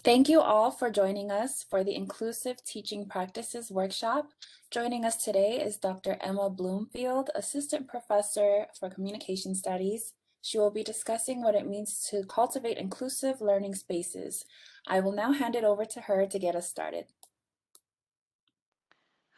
Thank you all for joining us for the Inclusive Teaching Practices Workshop. Joining us today is Dr. Emma Bloomfield, Assistant Professor for Communication Studies. She will be discussing what it means to cultivate inclusive learning spaces. I will now hand it over to her to get us started.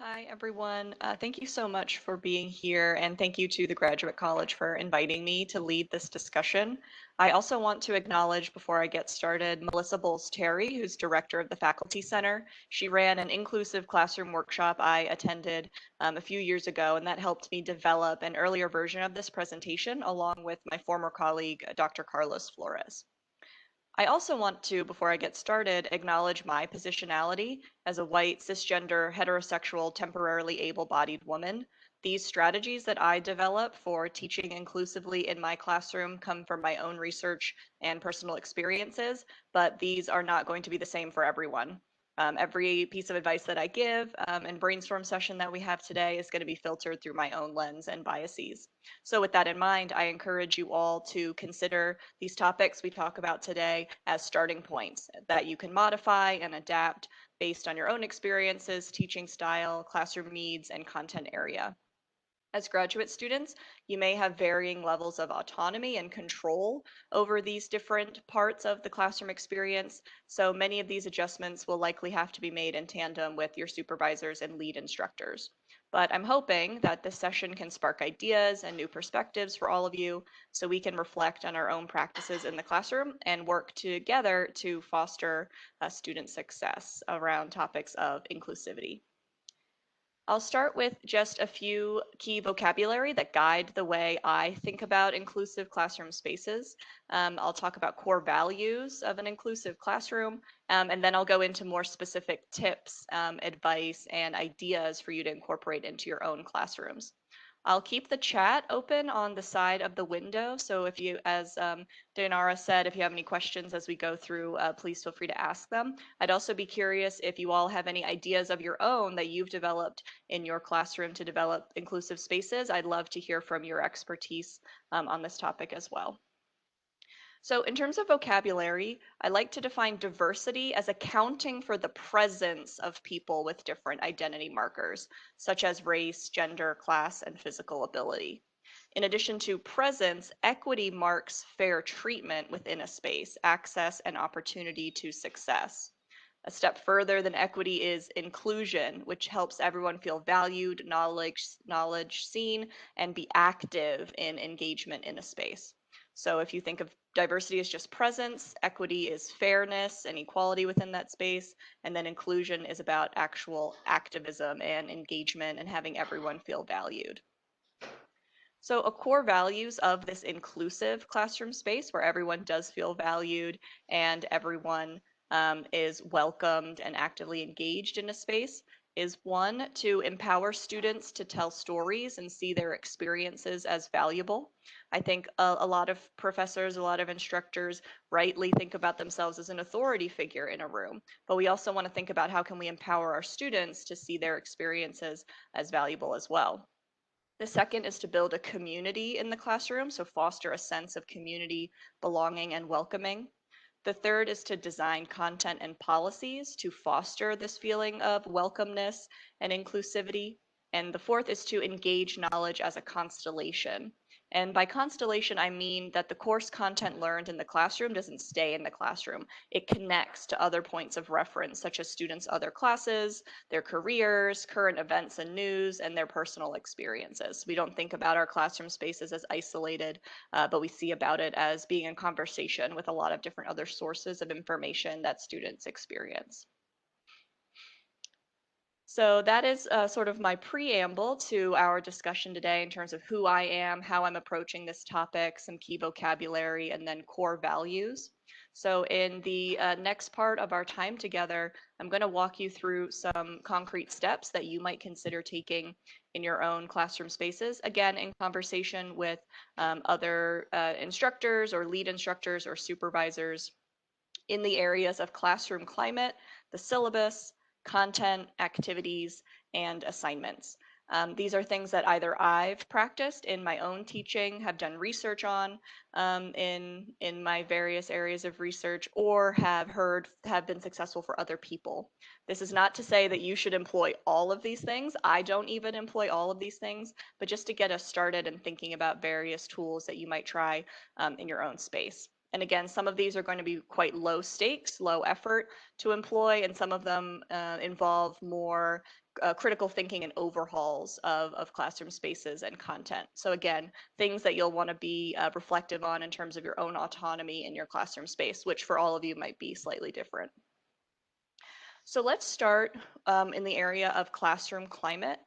Hi, everyone. Thank you so much for being here, and thank you to the Graduate College for inviting me to lead this discussion. I also want to acknowledge, before I get started, Melissa Bowles-Terry, who's Director of the Faculty Center. She ran an inclusive classroom workshop I attended a few years ago, and that helped me develop an earlier version of this presentation, along with my former colleague, Dr. Carlos Flores. I also want to, before I get started, acknowledge my positionality as a white, cisgender, heterosexual, temporarily able-bodied woman. These strategies that I develop for teaching inclusively in my classroom come from my own research and personal experiences, but these are not going to be the same for everyone. Every piece of advice that I give and brainstorm session that we have today is going to be filtered through my own lens and biases. So with that in mind, I encourage you all to consider these topics we talk about today as starting points that you can modify and adapt based on your own experiences, teaching style, classroom needs, and content area. As graduate students, you may have varying levels of autonomy and control over these different parts of the classroom experience. So many of these adjustments will likely have to be made in tandem with your supervisors and lead instructors. But I'm hoping that this session can spark ideas and new perspectives for all of you so we can reflect on our own practices in the classroom and work together to foster student success around topics of inclusivity. I'll start with just a few key vocabulary that guide the way I think about inclusive classroom spaces. I'll talk about core values of an inclusive classroom, and then I'll go into more specific tips, advice, and ideas for you to incorporate into your own classrooms. I'll keep the chat open on the side of the window. So if you, as Dayanara said, if you have any questions as we go through, please feel free to ask them. I'd also be curious if you all have any ideas of your own that you've developed in your classroom to develop inclusive spaces. I'd love to hear from your expertise on this topic as well. So in terms of vocabulary, I like to define diversity as accounting for the presence of people with different identity markers, such as race, gender, class, and physical ability. In addition to presence, equity marks fair treatment within a space, access, and opportunity to success. A step further than equity is inclusion, which helps everyone feel valued, knowledge seen, and be active in engagement in a space. So if you think of diversity as just presence, equity is fairness and equality within that space, and then inclusion is about actual activism and engagement and having everyone feel valued. So a core values of this inclusive classroom space where everyone does feel valued and everyone is welcomed and actively engaged in a space is one, to empower students to tell stories and see their experiences as valuable. I think a lot of professors, a lot of instructors rightly think about themselves as an authority figure in a room, but we also want to think about how can we empower our students to see their experiences as valuable as well. The second is to build a community in the classroom, so foster a sense of community, belonging, and welcoming. The third is to design content and policies to foster this feeling of welcomeness and inclusivity. And the fourth is to engage knowledge as a constellation. And by constellation, I mean that the course content learned in the classroom doesn't stay in the classroom. It connects to other points of reference, such as students' other classes, their careers, current events and news, and their personal experiences. We don't think about our classroom spaces as isolated, but we see about it as being in conversation with a lot of different other sources of information that students experience. So that is sort of my preamble to our discussion today in terms of who I am, how I'm approaching this topic, some key vocabulary, and then core values. So in the next part of our time together, I'm going to walk you through some concrete steps that you might consider taking in your own classroom spaces, again, in conversation with other instructors or lead instructors or supervisors in the areas of classroom climate, the syllabus, content, activities, and assignments. These are things that either I've practiced in my own teaching, have done research on in my various areas of research, or have been successful for other people. This is not to say that you should employ all of these things. I don't even employ all of these things, but just to get us started in thinking about various tools that you might try in your own space. And again, some of these are going to be quite low stakes, low effort to employ, and some of them involve more critical thinking and overhauls of classroom spaces and content. So again, things that you'll want to be reflective on in terms of your own autonomy in your classroom space, which for all of you might be slightly different. So let's start in the area of classroom climate.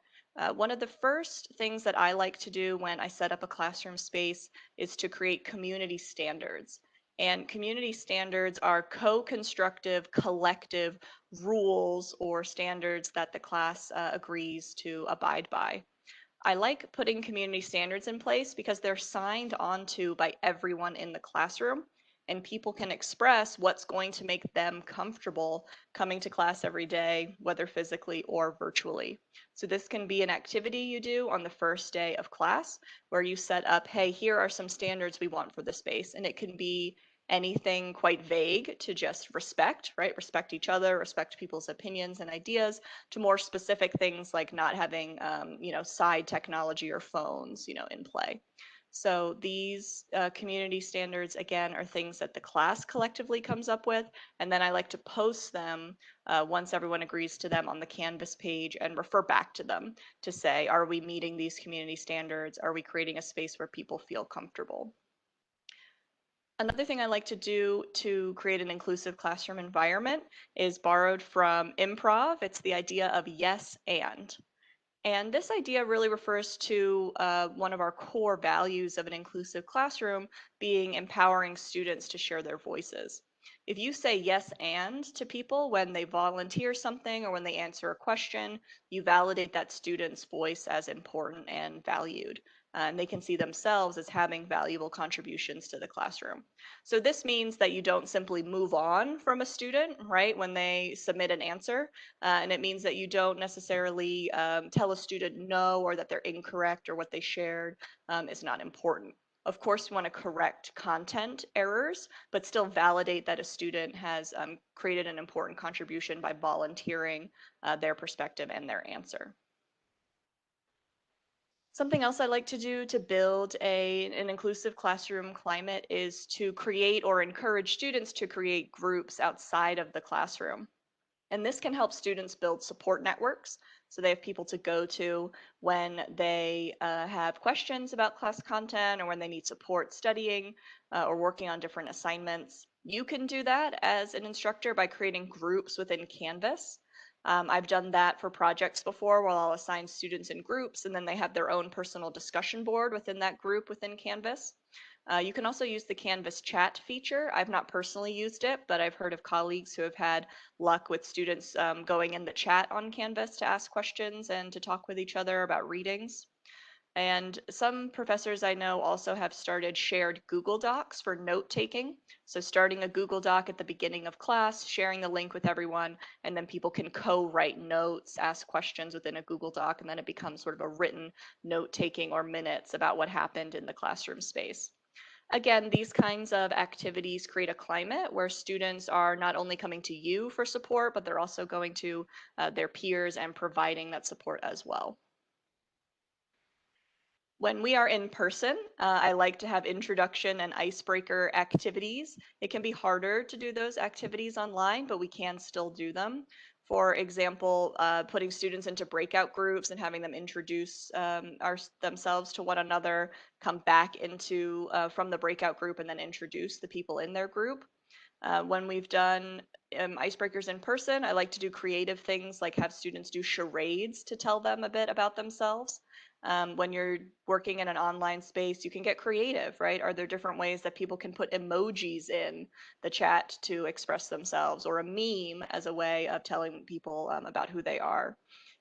One of the first things that I like to do when I set up a classroom space is to create community standards. And community standards are co-constructive, collective rules or standards that the class agrees to abide by. I like putting community standards in place because they're signed onto by everyone in the classroom, and people can express what's going to make them comfortable coming to class every day, whether physically or virtually. So this can be an activity you do on the first day of class where you set up, hey, here are some standards we want for the space. And it can be anything quite vague to just respect, right? Respect each other, respect people's opinions and ideas, to more specific things like not having, side technology or phones, in play. So these community standards, again, are things that the class collectively comes up with, and then I like to post them once everyone agrees to them on the Canvas page and refer back to them to say, are we meeting these community standards? Are we creating a space where people feel comfortable? Another thing I like to do to create an inclusive classroom environment is borrowed from improv. It's the idea of yes and. And this idea really refers to one of our core values of an inclusive classroom being empowering students to share their voices. If you say yes and to people when they volunteer something or when they answer a question, you validate that student's voice as important and valued. And they can see themselves as having valuable contributions to the classroom. So this means that you don't simply move on from a student, right, when they submit an answer. And it means that you don't necessarily tell a student no, or that they're incorrect, or what they shared is not important. Of course, you want to correct content errors, but still validate that a student has created an important contribution by volunteering their perspective and their answer. Something else I like to do to build an inclusive classroom climate is to create or encourage students to create groups outside of the classroom. And this can help students build support networks. So they have people to go to when they have questions about class content, or when they need support studying or working on different assignments. You can do that as an instructor by creating groups within Canvas. I've done that for projects before where I'll assign students in groups and then they have their own personal discussion board within that group within Canvas. You can also use the Canvas chat feature. I've not personally used it, but I've heard of colleagues who have had luck with students going in the chat on Canvas to ask questions and to talk with each other about readings. And some professors I know also have started shared Google Docs for note taking. So starting a Google Doc at the beginning of class, sharing the link with everyone, and then people can co-write notes, ask questions within a Google Doc, and then it becomes sort of a written note taking or minutes about what happened in the classroom space. Again, these kinds of activities create a climate where students are not only coming to you for support, but they're also going to their peers and providing that support as well. When we are in person, I like to have introduction and icebreaker activities. It can be harder to do those activities online, but we can still do them. For example, putting students into breakout groups and having them introduce themselves to one another, come back into from the breakout group and then introduce the people in their group. When we've done icebreakers in person, I like to do creative things like have students do charades to tell them a bit about themselves. When you're working in an online space, you can get creative, right? Are there different ways that people can put emojis in the chat to express themselves, or a meme as a way of telling people about who they are?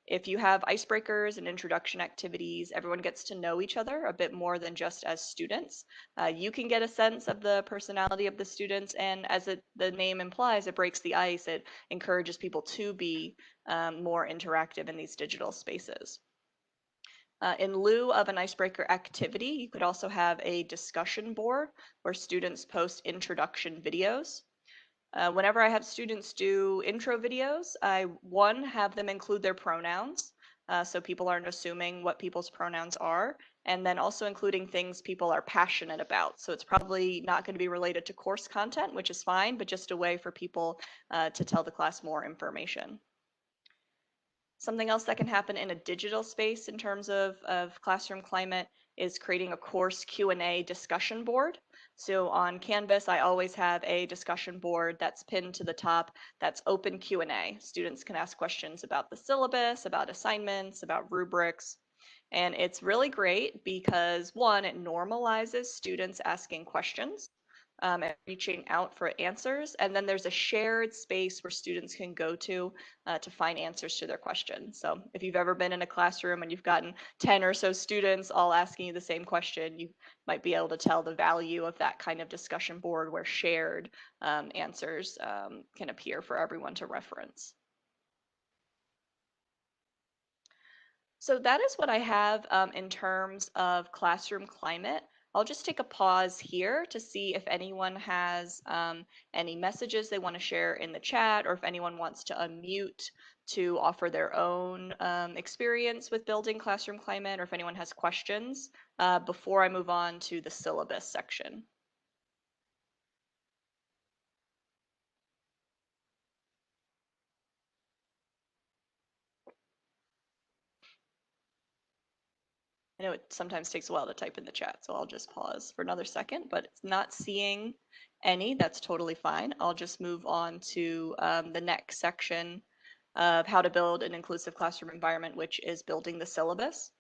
If you have icebreakers and introduction activities, everyone gets to know each other a bit more than just as students. You can get a sense of the personality of the students, and as the name implies, it breaks the ice. It encourages people to be more interactive in these digital spaces. In lieu of an icebreaker activity, you could also have a discussion board where students post introduction videos. Whenever I have students do intro videos, one, have them include their pronouns, so people aren't assuming what people's pronouns are, and then also including things people are passionate about. So it's probably not going to be related to course content, which is fine, but just a way for people to tell the class more information. Something else that can happen in a digital space in terms of classroom climate is creating a course Q&A discussion board. So on Canvas, I always have a discussion board that's pinned to the top that's open Q&A. Students can ask questions about the syllabus, about assignments, about rubrics. And it's really great because one, it normalizes students asking questions and reaching out for answers. And then there's a shared space where students can go to find answers to their questions. So if you've ever been in a classroom and you've gotten 10 or so students all asking you the same question, you might be able to tell the value of that kind of discussion board where shared answers can appear for everyone to reference. So that is what I have in terms of classroom climate. I'll just take a pause here to see if anyone has any messages they want to share in the chat, or if anyone wants to unmute to offer their own experience with building classroom climate, or if anyone has questions before I move on to the syllabus section. I know it sometimes takes a while to type in the chat, so I'll just pause for another second, but it's not seeing any. That's totally fine. I'll just move on to the next section of how to build an inclusive classroom environment, which is building the syllabus.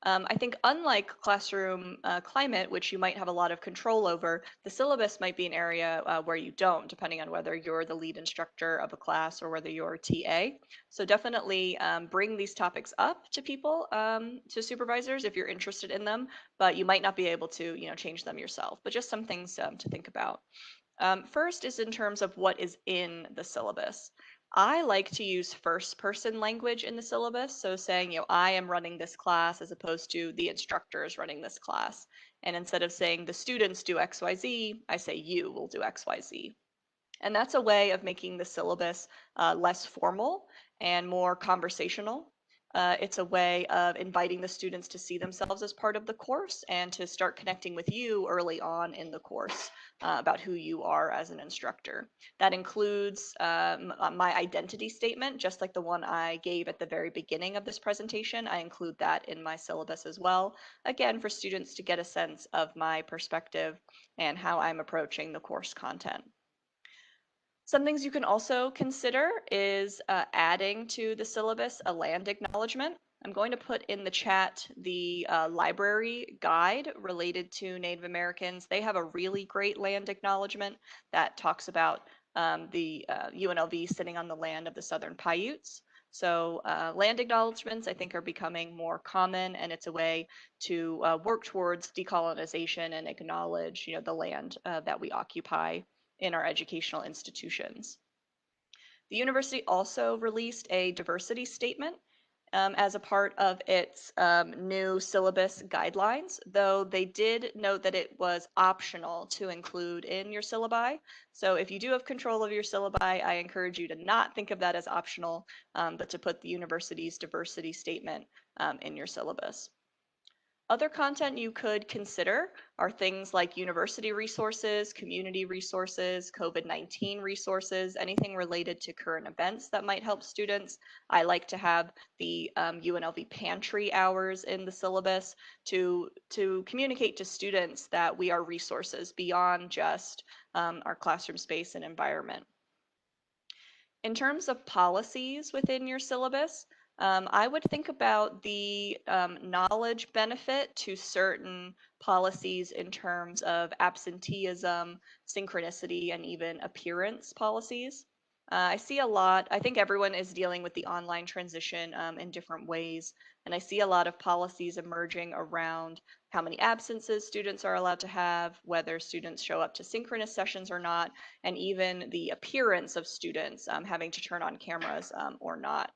I think unlike classroom climate, which you might have a lot of control over, the syllabus might be an area where you don't, depending on whether you're the lead instructor of a class or whether you're a TA. So definitely bring these topics up to people, to supervisors if you're interested in them, but you might not be able to, change them yourself. But just some things to think about. First is in terms of what is in the syllabus. I like to use first person language in the syllabus. So saying, I am running this class as opposed to the instructor is running this class. And instead of saying the students do XYZ, I say you will do XYZ. And that's a way of making the syllabus less formal and more conversational. It's a way of inviting the students to see themselves as part of the course and to start connecting with you early on in the course about who you are as an instructor. That includes my identity statement, just like the one I gave at the very beginning of this presentation. I include that in my syllabus as well, again, for students to get a sense of my perspective and how I'm approaching the course content. Some things you can also consider is adding to the syllabus a land acknowledgement. I'm going to put in the chat the library guide related to Native Americans. They have a really great land acknowledgement that talks about the UNLV sitting on the land of the Southern Paiutes. So land acknowledgements, I think, are becoming more common, and it's a way to work towards decolonization and acknowledge, the land that we occupy in our educational institutions. The university also released a diversity statement as a part of its new syllabus guidelines, though they did note that it was optional to include in your syllabi. So if you do have control of your syllabi, I encourage you to not think of that as optional, but to put the university's diversity statement in your syllabus. Other content you could consider are things like university resources, community resources, COVID-19 resources, anything related to current events that might help students. I like to have the UNLV pantry hours in the syllabus to communicate to students that we are resources beyond just our classroom space and environment. In terms of policies within your syllabus, I would think about the knowledge benefit to certain policies in terms of absenteeism, synchronicity, and even appearance policies. I see a lot, I think everyone is dealing with the online transition in different ways, and I see a lot of policies emerging around how many absences students are allowed to have, whether students show up to synchronous sessions or not, and even the appearance of students having to turn on cameras or not.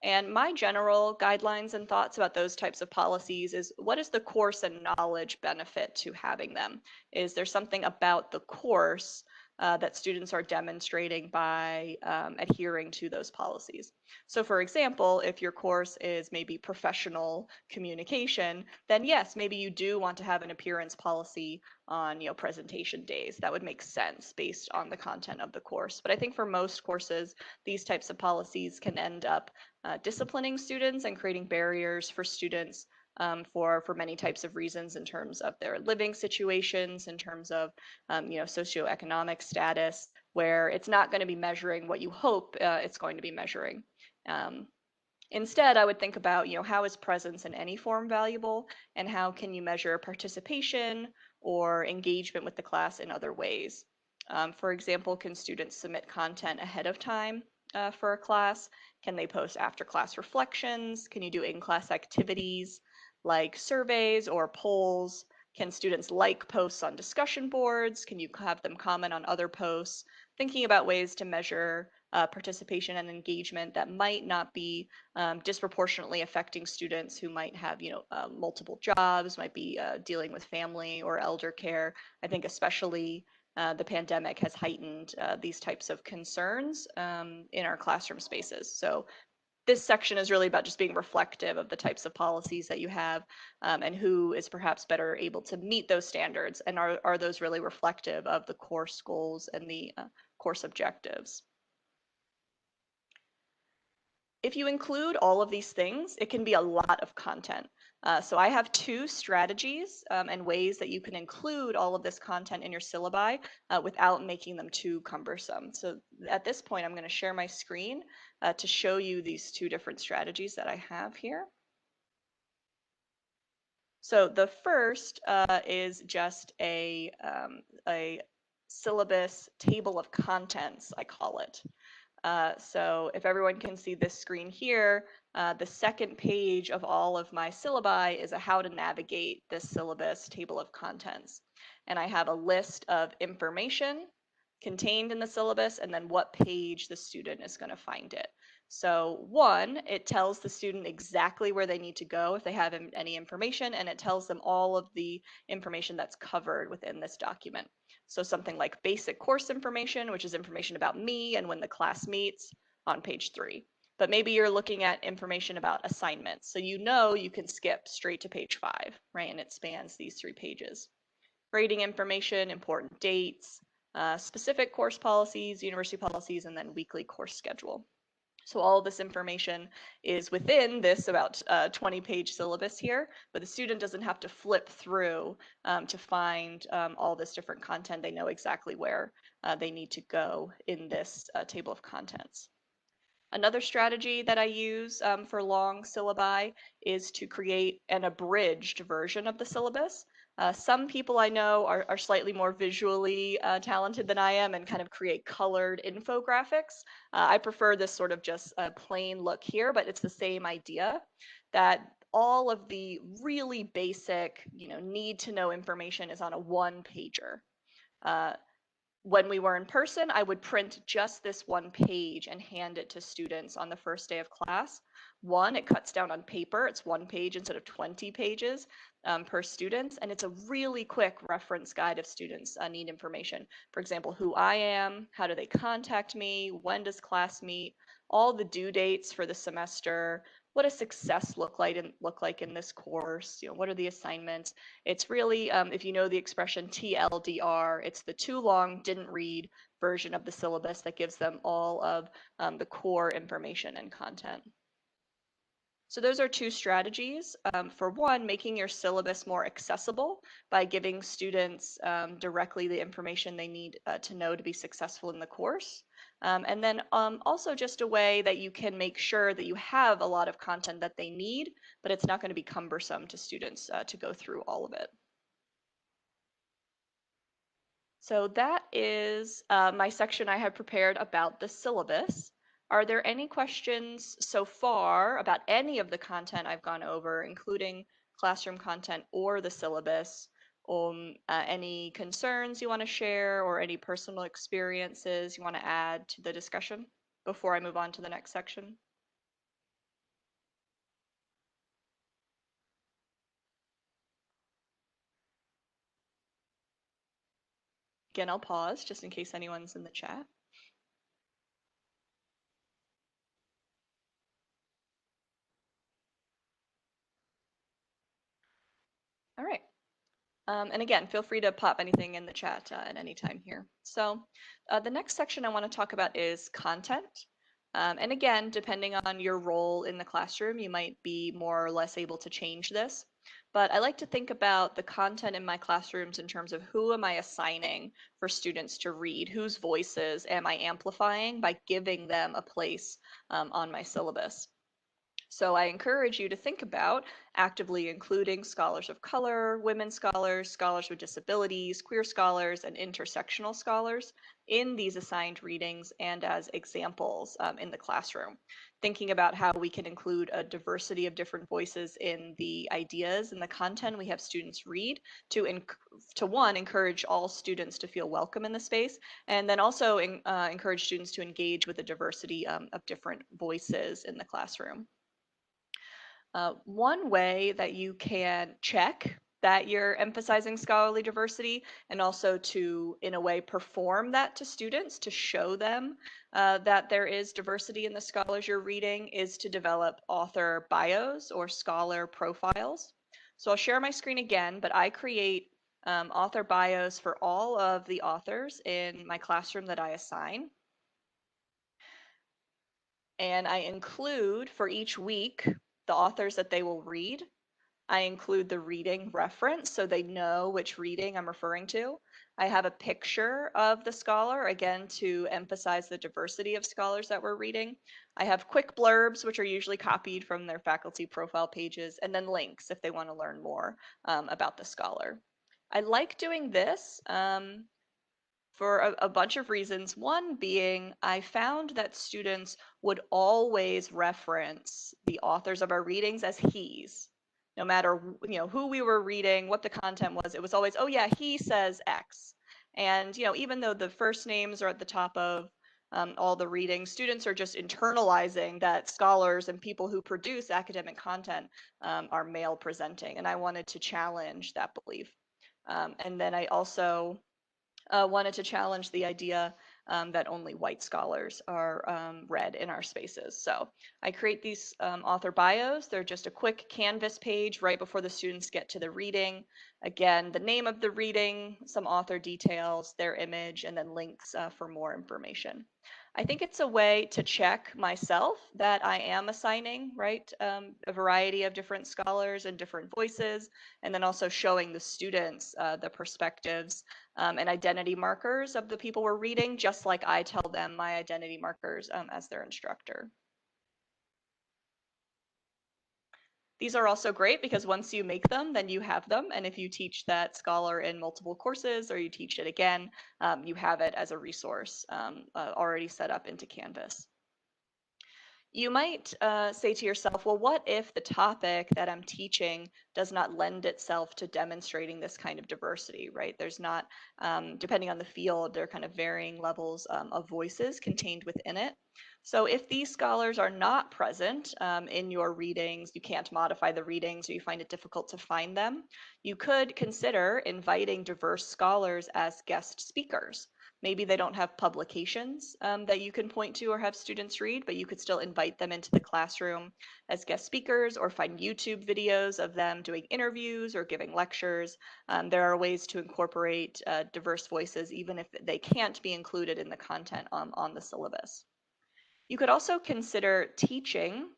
And my general guidelines and thoughts about those types of policies is, what is the course and knowledge benefit to having them? Is there something about the course that students are demonstrating by adhering to those policies? So for example, if your course is maybe professional communication, then yes, maybe you do want to have an appearance policy on, presentation days. That would make sense based on the content of the course. But I think for most courses, these types of policies can end up disciplining students and creating barriers for students for many types of reasons, in terms of their living situations, in terms of socioeconomic status, where it's not going to be measuring what you hope it's going to be measuring. Um, Instead, I would think about, how is presence in any form valuable, and how can you measure participation or engagement with the class in other ways? For example, can students submit content ahead of time for a class? Can they post after class reflections? Can you do in-class activities like surveys or polls? Can students like posts on discussion boards? Can you have them comment on other posts? Thinking about ways to measure participation and engagement that might not be disproportionately affecting students who might have, multiple jobs, might be dealing with family or elder care. I think especially the pandemic has heightened these types of concerns in our classroom spaces. So this section is really about just being reflective of the types of policies that you have, and who is perhaps better able to meet those standards, and are those really reflective of the course goals and the course objectives. If you include all of these things, it can be a lot of content. So I have two strategies and ways that you can include all of this content in your syllabi without making them too cumbersome. So at this point, I'm going to share my screen to show you these two different strategies that I have here. So the first is just a syllabus table of contents, I call it. So if everyone can see this screen here, the second page of all of my syllabi is a how to navigate this syllabus table of contents. And I have a list of information contained in the syllabus, and then what page the student is going to find it. So one, it tells the student exactly where they need to go if they have any information, and it tells them all of the information that's covered within this document. So something like basic course information, which is information about me and when the class meets, on page 3. But maybe you're looking at information about assignments. So you can skip straight to page 5, right? And it spans these 3 pages. Grading information, important dates, specific course policies, university policies, and then weekly course schedule. So all of this information is within this about 20-page syllabus here, but the student doesn't have to flip through to find all this different content. They know exactly where they need to go in this table of contents. Another strategy that I use for long syllabi is to create an abridged version of the syllabus. Some people I know are slightly more visually talented than I am and kind of create colored infographics. I prefer this sort of just plain look here, but it's the same idea, that all of the really basic, need to know information is on a one pager. When we were in person, I would print just this one page and hand it to students on the first day of class. One, it cuts down on paper. It's one page instead of 20 pages per student. And it's a really quick reference guide if students need information. For example, who I am, how do they contact me, when does class meet, all the due dates for the semester, what does success look like in this course, what are the assignments. It's really, if you know the expression TLDR, it's the too long, didn't read version of the syllabus that gives them all of the core information and content. So those are two strategies. For one, making your syllabus more accessible by giving students directly the information they need to know to be successful in the course. And then also just a way that you can make sure that you have a lot of content that they need, but it's not going to be cumbersome to students to go through all of it. So that is my section I have prepared about the syllabus. Are there any questions so far about any of the content I've gone over, including classroom content or the syllabus? Any concerns you want to share, or any personal experiences you want to add to the discussion before I move on to the next section? Again, I'll pause just in case anyone's in the chat. All right. And again, feel free to pop anything in the chat at any time here. So the next section I want to talk about is content. And again, depending on your role in the classroom, you might be more or less able to change this. But I like to think about the content in my classrooms in terms of who am I assigning for students to read, whose voices am I amplifying by giving them a place on my syllabus. So I encourage you to think about actively including scholars of color, women scholars, scholars with disabilities, queer scholars, and intersectional scholars in these assigned readings and as examples in the classroom. Thinking about how we can include a diversity of different voices in the ideas and the content we have students read to one, encourage all students to feel welcome in the space, and then also encourage students to engage with a diversity of different voices in the classroom. One way that you can check that you're emphasizing scholarly diversity and also to, in a way, perform that to students to show them that there is diversity in the scholars you're reading is to develop author bios or scholar profiles. So I'll share my screen again, but I create author bios for all of the authors in my classroom that I assign. And I include for each week the authors that they will read. I include the reading reference so they know which reading I'm referring to. I have a picture of the scholar, again, to emphasize the diversity of scholars that we're reading. I have quick blurbs, which are usually copied from their faculty profile pages, and then links if they want to learn more about the scholar. I like doing this for a bunch of reasons. One being, I found that students would always reference the authors of our readings as he's. No matter who we were reading, what the content was, it was always, oh yeah, he says X. And even though the first names are at the top of all the readings, students are just internalizing that scholars and people who produce academic content are male presenting. And I wanted to challenge that belief. And then I also wanted to challenge the idea that only white scholars are read in our spaces. So I create these author bios. They're just a quick Canvas page right before the students get to the reading. Again, the name of the reading, some author details, their image, and then links for more information. I think it's a way to check myself that I am assigning, right, a variety of different scholars and different voices, and then also showing the students the perspectives and identity markers of the people we're reading, just like I tell them my identity markers as their instructor. These are also great because once you make them, then you have them. And if you teach that scholar in multiple courses or you teach it again, you have it as a resource already set up into Canvas. You might say to yourself, well, what if the topic that I'm teaching does not lend itself to demonstrating this kind of diversity, right? There's not, depending on the field, there are kind of varying levels of voices contained within it. So if these scholars are not present in your readings, you can't modify the readings or you find it difficult to find them, you could consider inviting diverse scholars as guest speakers. Maybe they don't have publications that you can point to or have students read, but you could still invite them into the classroom as guest speakers or find YouTube videos of them doing interviews or giving lectures. There are ways to incorporate diverse voices even if they can't be included in the content on the syllabus. You could also consider teaching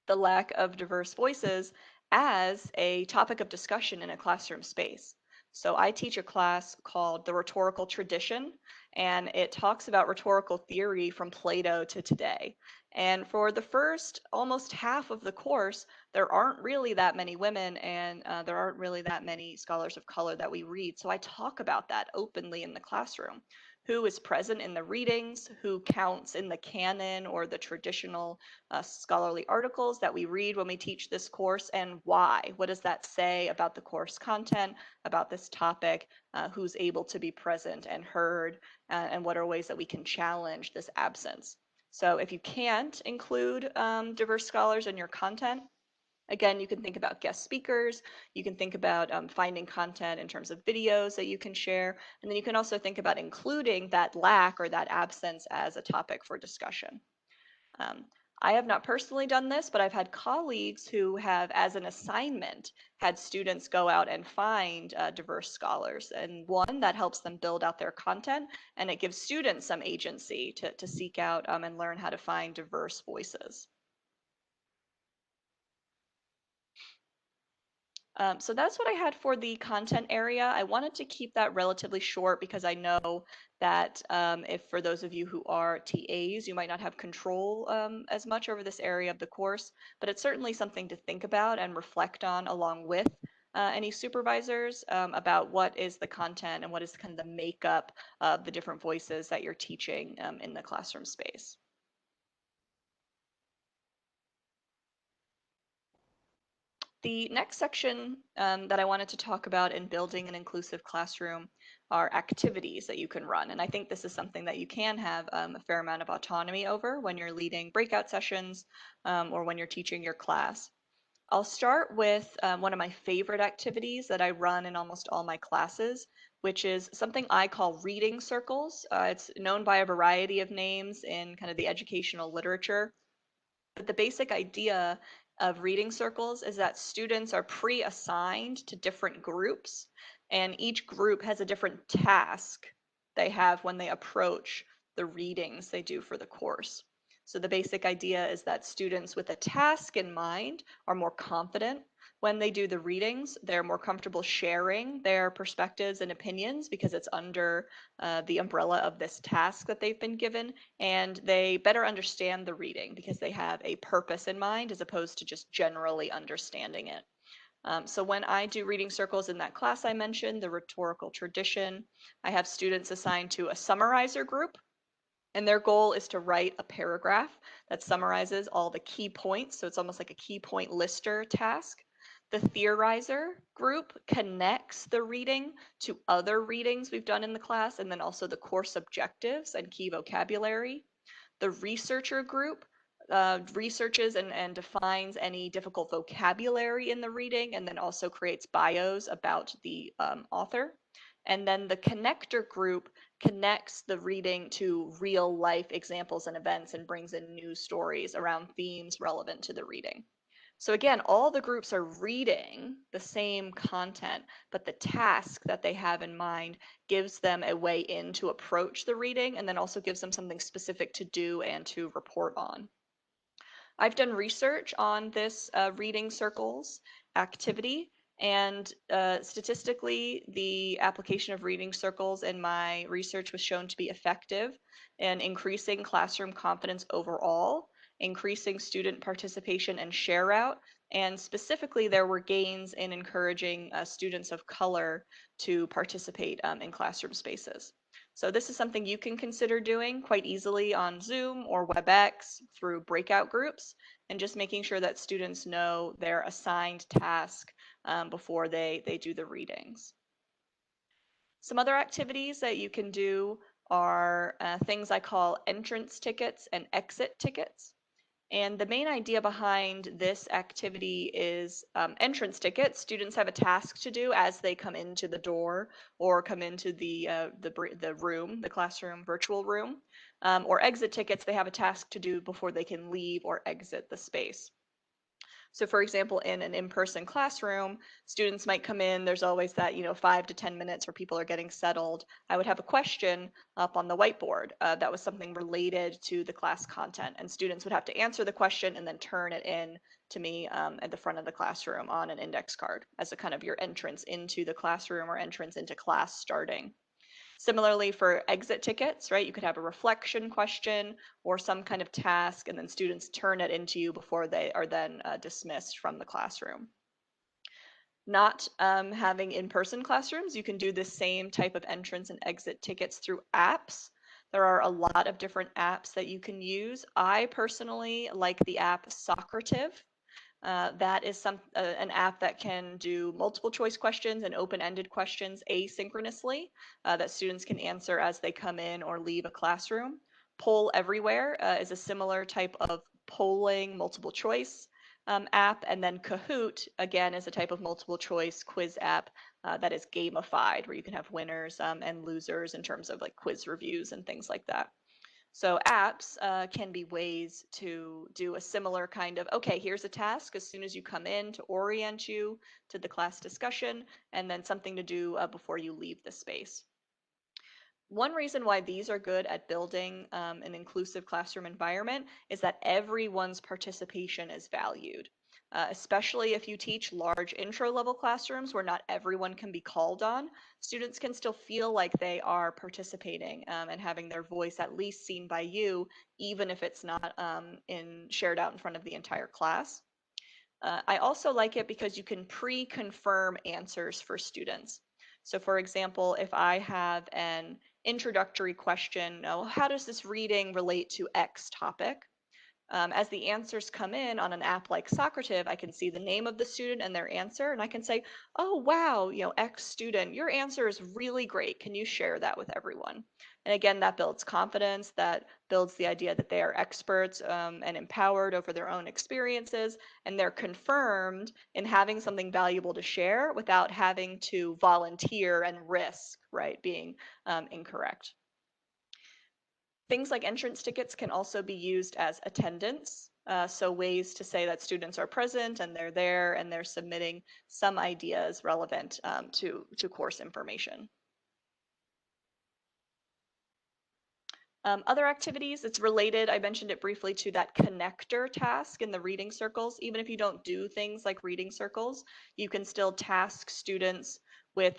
the lack of diverse voices as a topic of discussion in a classroom space. So I teach a class called The Rhetorical Tradition, and it talks about rhetorical theory from Plato to today. And for the first almost half of the course, there aren't really that many women and there aren't really that many scholars of color that we read. So I talk about that openly in the classroom. Who is present in the readings, who counts in the canon or the traditional scholarly articles that we read when we teach this course, and why. What does that say about the course content, about this topic, who's able to be present and heard, and what are ways that we can challenge this absence. So if you can't include diverse scholars in your content, Again, you can think about guest speakers, you can think about finding content in terms of videos that you can share, and then you can also think about including that lack or that absence as a topic for discussion. Um, I have not personally done this, but I've had colleagues who have, as an assignment, had students go out and find diverse scholars. And one, that helps them build out their content, and it gives students some agency to seek out and learn how to find diverse voices. So that's what I had for the content area. I wanted to keep that relatively short because I know that if for those of you who are TAs, you might not have control as much over this area of the course, but it's certainly something to think about and reflect on along with any supervisors about what is the content and what is kind of the makeup of the different voices that you're teaching in the classroom space. The next section that I wanted to talk about in building an inclusive classroom are activities that you can run. And I think this is something that you can have a fair amount of autonomy over when you're leading breakout sessions or when you're teaching your class. I'll start with one of my favorite activities that I run in almost all my classes, which is something I call reading circles. It's known by a variety of names in kind of the educational literature. But the basic idea of reading circles is that students are pre-assigned to different groups, and each group has a different task they have when they approach the readings they do for the course. So the basic idea is that students with a task in mind are more confident when they do the readings. They're more comfortable sharing their perspectives and opinions because it's under the umbrella of this task that they've been given, and they better understand the reading because they have a purpose in mind as opposed to just generally understanding it. So when I do reading circles in that class I mentioned, the rhetorical tradition, I have students assigned to a summarizer group, and their goal is to write a paragraph that summarizes all the key points. So it's almost like a key point lister task. The theorizer group connects the reading to other readings we've done in the class, and then also the course objectives and key vocabulary. The researcher group researches and defines any difficult vocabulary in the reading, and then also creates bios about the author. And then the connector group connects the reading to real life examples and events and brings in news stories around themes relevant to the reading. So again, all the groups are reading the same content, but the task that they have in mind gives them a way in to approach the reading, and then also gives them something specific to do and to report on. I've done research on this reading circles activity, and statistically, the application of reading circles in my research was shown to be effective in increasing classroom confidence overall, increasing student participation and share out, and specifically there were gains in encouraging students of color to participate in classroom spaces. So this is something you can consider doing quite easily on Zoom or WebEx through breakout groups, and just making sure that students know their assigned task before they do the readings. Some other activities that you can do are things I call entrance tickets and exit tickets. And the main idea behind this activity is entrance tickets. Students have a task to do as they come into the door or come into the room, the classroom virtual room, or exit tickets. They have a task to do before they can leave or exit the space. So for example, in an in-person classroom, students might come in, there's always that, 5 to 10 minutes where people are getting settled. I would have a question up on the whiteboard that was something related to the class content, and students would have to answer the question and then turn it in to me at the front of the classroom on an index card as a kind of your entrance into the classroom or entrance into class starting. Similarly for exit tickets, right? You could have a reflection question or some kind of task, and then students turn it into you before they are then dismissed from the classroom. Not having in-person classrooms, you can do the same type of entrance and exit tickets through apps. There are a lot of different apps that you can use. I personally like the app Socrative. That is an app that can do multiple choice questions and open-ended questions asynchronously that students can answer as they come in or leave a classroom. Poll Everywhere is a similar type of polling multiple choice app, and then Kahoot, again, is a type of multiple choice quiz app that is gamified, where you can have winners and losers in terms of like quiz reviews and things like that. So apps can be ways to do a similar kind of, okay, here's a task as soon as you come in to orient you to the class discussion, and then something to do before you leave the space. One reason why these are good at building an inclusive classroom environment is that everyone's participation is valued. Especially if you teach large intro level classrooms where not everyone can be called on, students can still feel like they are participating and having their voice at least seen by you, even if it's not shared out in front of the entire class. I also like it because you can pre-confirm answers for students. So for example, if I have an introductory question, oh, how does this reading relate to X topic? As the answers come in on an app like Socrative, I can see the name of the student and their answer, and I can say, oh, wow, X student, your answer is really great. Can you share that with everyone? And again, that builds confidence, that builds the idea that they are experts and empowered over their own experiences, and they're confirmed in having something valuable to share without having to volunteer and risk, right, being incorrect. Things like entrance tickets can also be used as attendance. So ways to say that students are present and they're there and they're submitting some ideas relevant to course information. Other activities, it's related, I mentioned it briefly, to that connector task in the reading circles. Even if you don't do things like reading circles, you can still task students with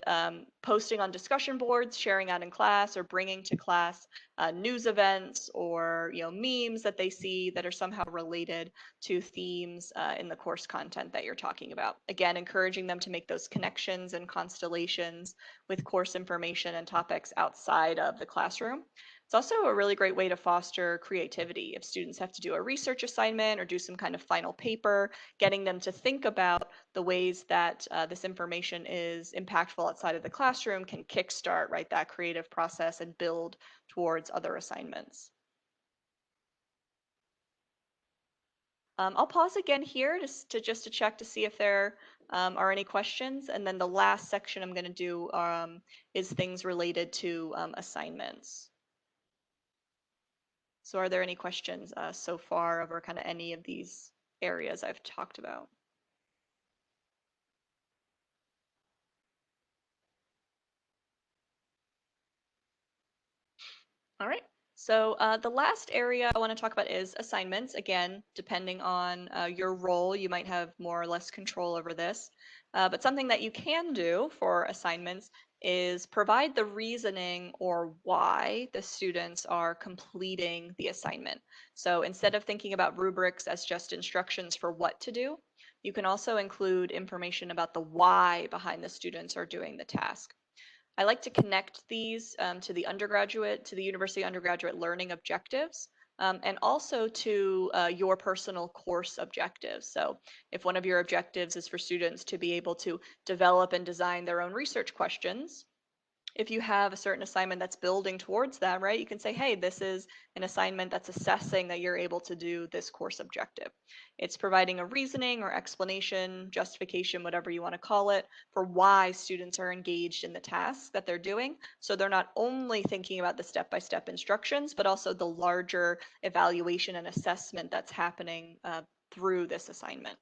posting on discussion boards, sharing out in class, or bringing to class news events or memes that they see that are somehow related to themes in the course content that you're talking about. Again, encouraging them to make those connections and constellations with course information and topics outside of the classroom. It's also a really great way to foster creativity. If students have to do a research assignment or do some kind of final paper, getting them to think about the ways that this information is impactful outside of the classroom can kickstart, right, that creative process and build towards other assignments. I'll pause again here just to check to see if there are any questions. And then the last section I'm going to do is things related to assignments. So are there any questions so far over kind of any of these areas I've talked about? All right. So the last area I want to talk about is assignments. Again, depending on your role, you might have more or less control over this. But something that you can do for assignments is provide the reasoning or why the students are completing the assignment. So instead of thinking about rubrics as just instructions for what to do, you can also include information about the why behind the students are doing the task. I like to connect these to the university undergraduate learning objectives, and also to your personal course objectives. So if one of your objectives is for students to be able to develop and design their own research questions, if you have a certain assignment that's building towards that, right, you can say, hey, this is an assignment that's assessing that you're able to do this course objective. It's providing a reasoning or explanation, justification, whatever you want to call it, for why students are engaged in the task that they're doing. So they're not only thinking about the step-by-step instructions, but also the larger evaluation and assessment that's happening through this assignment.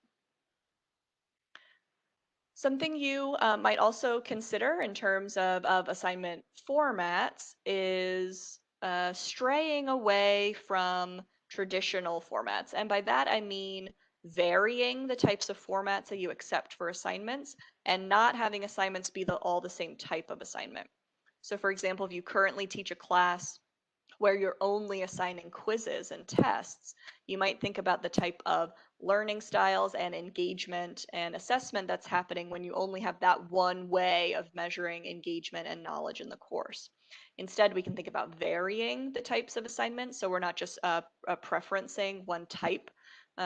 Something you might also consider in terms of assignment formats is straying away from traditional formats. And by that, I mean varying the types of formats that you accept for assignments and not having assignments be all the same type of assignment. So for example, if you currently teach a class where you're only assigning quizzes and tests, you might think about the type of learning styles and engagement and assessment that's happening when you only have that one way of measuring engagement and knowledge in the course. Instead, we can think about varying the types of assignments, so we're not just preferencing one type,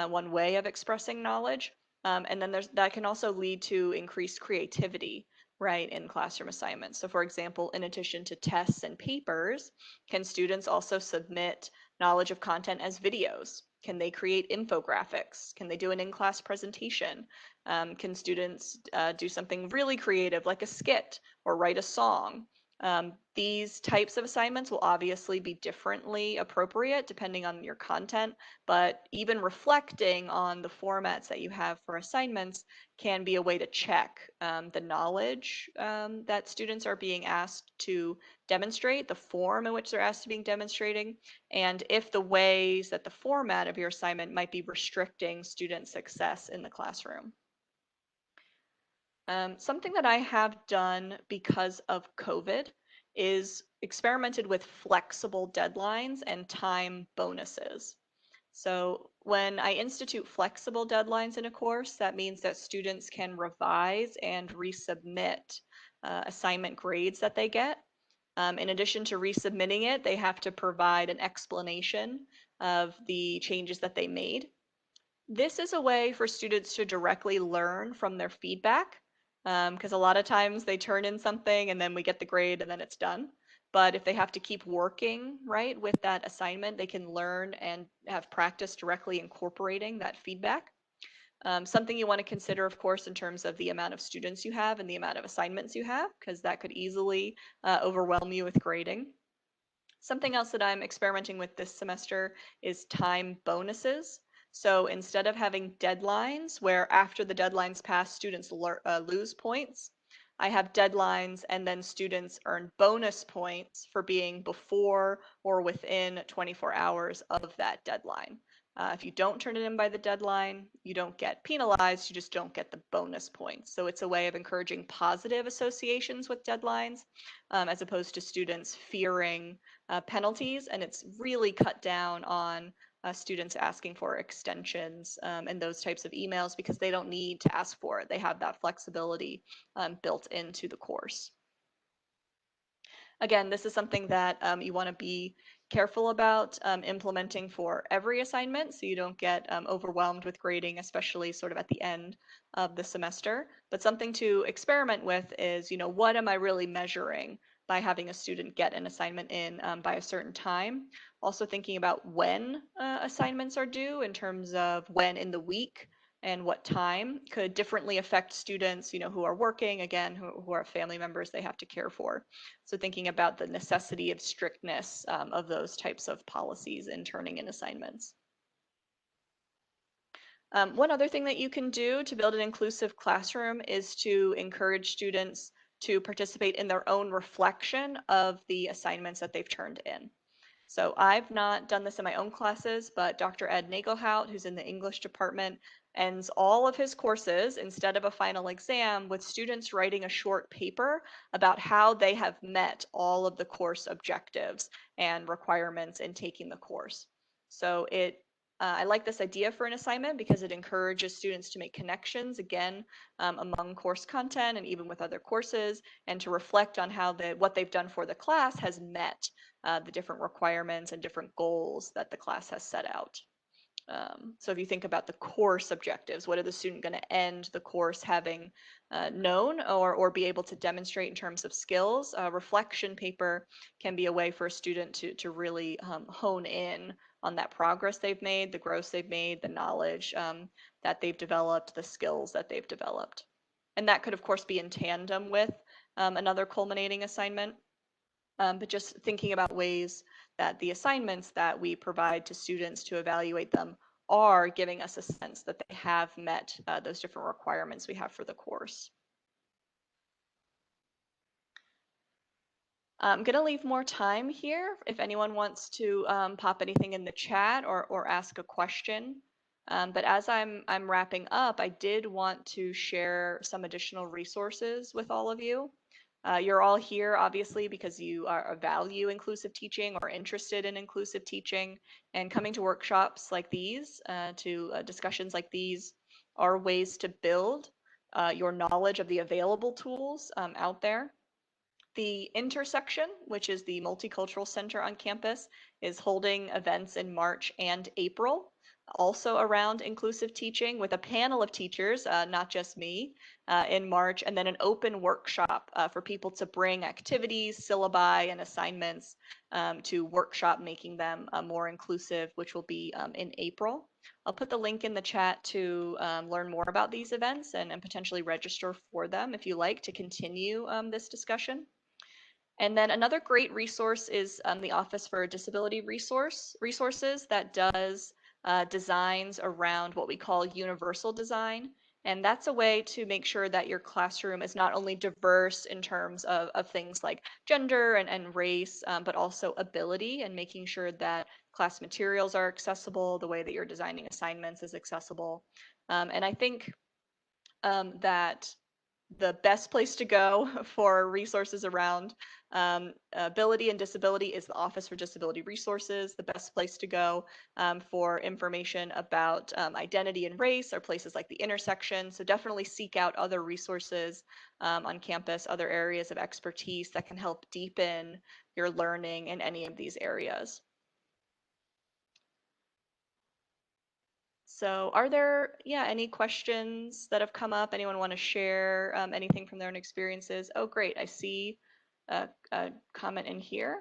one way of expressing knowledge. And then that can also lead to increased creativity, right, in classroom assignments. So for example, in addition to tests and papers, can students also submit knowledge of content as videos? Can they create infographics? Can they do an in-class presentation? Can students do something really creative like a skit or write a song? These types of assignments will obviously be differently appropriate depending on your content, but even reflecting on the formats that you have for assignments can be a way to check the knowledge that students are being asked to demonstrate, the form in which they're asked to be demonstrating, and if the ways that the format of your assignment might be restricting student success in the classroom. Something that I have done because of COVID is experimented with flexible deadlines and time bonuses. So when I institute flexible deadlines in a course, that means that students can revise and resubmit assignment grades that they get. In addition to resubmitting it, they have to provide an explanation of the changes that they made. This is a way for students to directly learn from their feedback, because a lot of times they turn in something and then we get the grade and then it's done. But if they have to keep working, right, with that assignment, they can learn and have practice directly incorporating that feedback. Something you want to consider, of course, in terms of the amount of students you have and the amount of assignments you have, because that could easily overwhelm you with grading. Something else that I'm experimenting with this semester is time bonuses. So instead of having deadlines where after the deadlines pass, students lose points, I have deadlines and then students earn bonus points for being before or within 24 hours of that deadline. If you don't turn it in by the deadline, you don't get penalized, you just don't get the bonus points. So it's a way of encouraging positive associations with deadlines, as opposed to students fearing penalties, and it's really cut down on students asking for extensions and those types of emails because they don't need to ask for it. They have that flexibility built into the course. Again, this is something that you want to be careful about implementing for every assignment so you don't get overwhelmed with grading, especially sort of at the end of the semester. But something to experiment with is, what am I really measuring by having a student get an assignment in by a certain time? Also thinking about when assignments are due in terms of when in the week and what time could differently affect students, who are working, again, who are family members they have to care for. So thinking about the necessity of strictness of those types of policies in turning in assignments. One other thing that you can do to build an inclusive classroom is to encourage students to participate in their own reflection of the assignments that they've turned in. So I've not done this in my own classes, but Dr. Ed Nagelhout, who's in the English department, ends all of his courses instead of a final exam with students writing a short paper about how they have met all of the course objectives and requirements in taking the course. So I like this idea for an assignment because it encourages students to make connections, again, among course content and even with other courses, and to reflect on how what they've done for the class has met the different requirements and different goals that the class has set out. So if you think about the course objectives, what are the student going to end the course having known or be able to demonstrate in terms of skills? A reflection paper can be a way for a student to really hone in on that progress they've made, the growth they've made, the knowledge that they've developed, the skills that they've developed. And that could, of course, be in tandem with another culminating assignment. But just thinking about ways that the assignments that we provide to students to evaluate them are giving us a sense that they have met those different requirements we have for the course. I'm going to leave more time here if anyone wants to pop anything in the chat or ask a question. But as I'm wrapping up, I did want to share some additional resources with all of you. You're all here, obviously, because you value inclusive teaching or interested in inclusive teaching, and coming to workshops like these, to discussions like these, are ways to build your knowledge of the available tools out there. The Intersection, which is the Multicultural Center on campus, is holding events in March and April. also around inclusive teaching with a panel of teachers, not just me, in March, and then an open workshop for people to bring activities, syllabi, and assignments to workshop making them more inclusive, which will be in April. I'll put the link in the chat to learn more about these events and potentially register for them if you like to continue this discussion. And then another great resource is the Office for Disability Resources that does designs around what we call universal design. And that's a way to make sure that your classroom is not only diverse in terms of things like gender and race, but also ability, and making sure that class materials are accessible, the way that you're designing assignments is accessible. And I think that the best place to go for resources around ability and disability is the Office for Disability Resources. The best place to go for information about identity and race are places like the intersection. So definitely seek out other resources on campus, other areas of expertise that can help deepen your learning in any of these areas. So are there, any questions that have come up? Anyone want to share anything from their own experiences? Oh, great. I see a comment in here.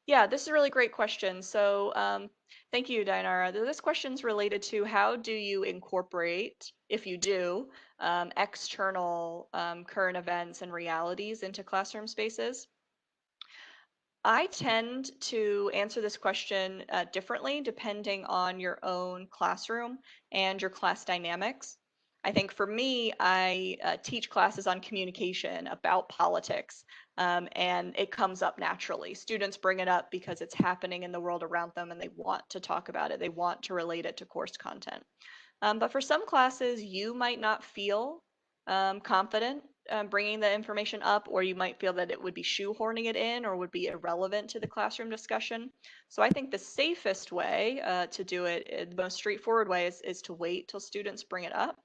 Yeah, this is a really great question. So thank you, Dianara. This question is related to how do you incorporate, if you do, external current events and realities into classroom spaces? I tend to answer this question differently depending on your own classroom and your class dynamics. I think for me, I teach classes on communication about politics, and it comes up naturally. Students bring it up because it's happening in the world around them and they want to talk about it. They want to relate it to course content. But for some classes, you might not feel confident bringing the information up, or you might feel that it would be shoehorning it in or would be irrelevant to the classroom discussion. So I think the safest way to do it, the most straightforward way, is to wait till students bring it up.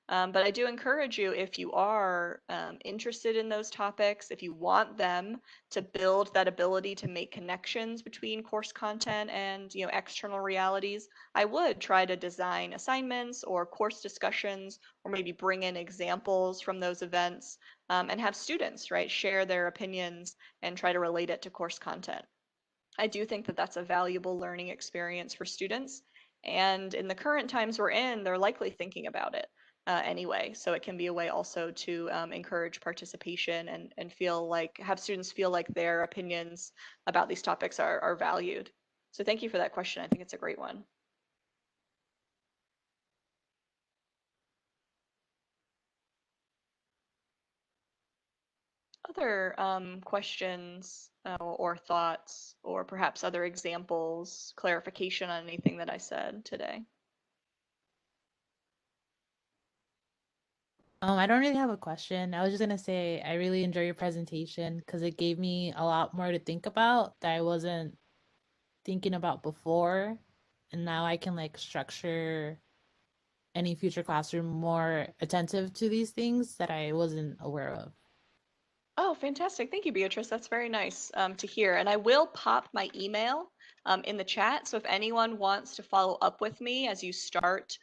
But I do encourage you, if you are interested in those topics, if you want them to build that ability to make connections between course content and external realities, I would try to design assignments or course discussions, or maybe bring in examples from those events and have students, right, share their opinions and try to relate it to course content. I do think that that's a valuable learning experience for students. And in the current times we're in, they're likely thinking about it anyway. So it can be a way also to encourage participation and have students feel like their opinions about these topics are valued. So thank you for that question. I think it's a great one. Other questions or thoughts, or perhaps other examples, clarification on anything that I said today? I don't really have a question. I was just gonna say I really enjoy your presentation because it gave me a lot more to think about that I wasn't thinking about before. And now I can like structure any future classroom more attentive to these things that I wasn't aware of. Oh, fantastic. Thank you, Beatrice. That's very nice to hear. And I will pop my email in the chat. So if anyone wants to follow up with me as you start,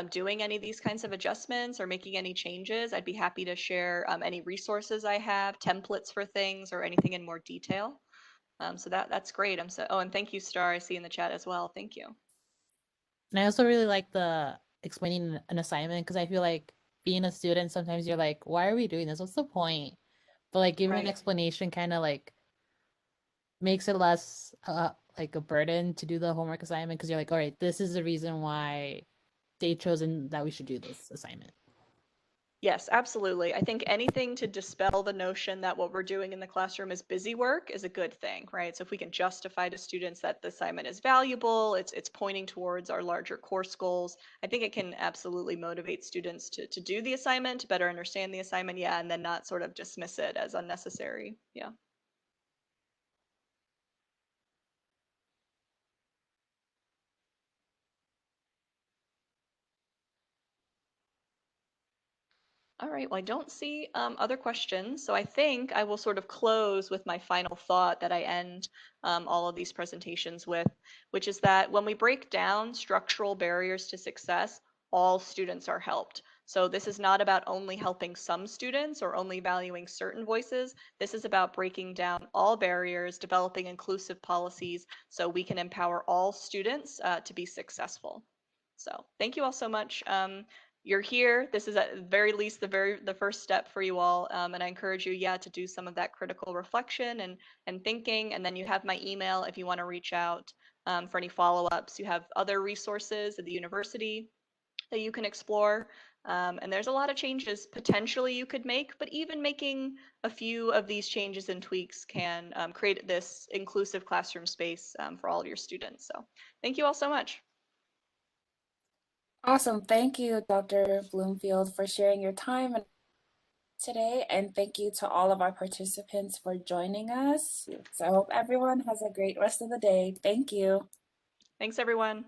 doing any of these kinds of adjustments or making any changes, I'd be happy to share any resources I have, templates for things, or anything in more detail. So that's great. Oh, and thank you, Star. I see in the chat as well. Thank you. And I also really like the explaining an assignment because I feel like being a student, sometimes you're like, why are we doing this? What's the point? But like giving an Right. explanation kind of like makes it less like a burden to do the homework assignment because you're like, all right, this is the reason why they chosen that we should do this assignment. Yes, absolutely. I think anything to dispel the notion that what we're doing in the classroom is busy work is a good thing, right? So if we can justify to students that the assignment is valuable, it's pointing towards our larger course goals, I think it can absolutely motivate students to do the assignment, to better understand the assignment, yeah, and then not sort of dismiss it as unnecessary. Yeah. All right, well, I don't see other questions, so I think I will sort of close with my final thought that I end all of these presentations with, which is that when we break down structural barriers to success, all students are helped. So this is not about only helping some students or only valuing certain voices. This is about breaking down all barriers, developing inclusive policies so we can empower all students to be successful. So thank you all so much. You're here. This is at the very least the first step for you all, and I encourage you, to do some of that critical reflection and thinking. And then you have my email if you want to reach out for any follow-ups. You have other resources at the university that you can explore. And there's a lot of changes potentially you could make, but even making a few of these changes and tweaks can create this inclusive classroom space for all of your students. So thank you all so much. Awesome. Thank you, Dr. Bloomfield, for sharing your time today. And thank you to all of our participants for joining us. So I hope everyone has a great rest of the day. Thank you. Thanks, everyone.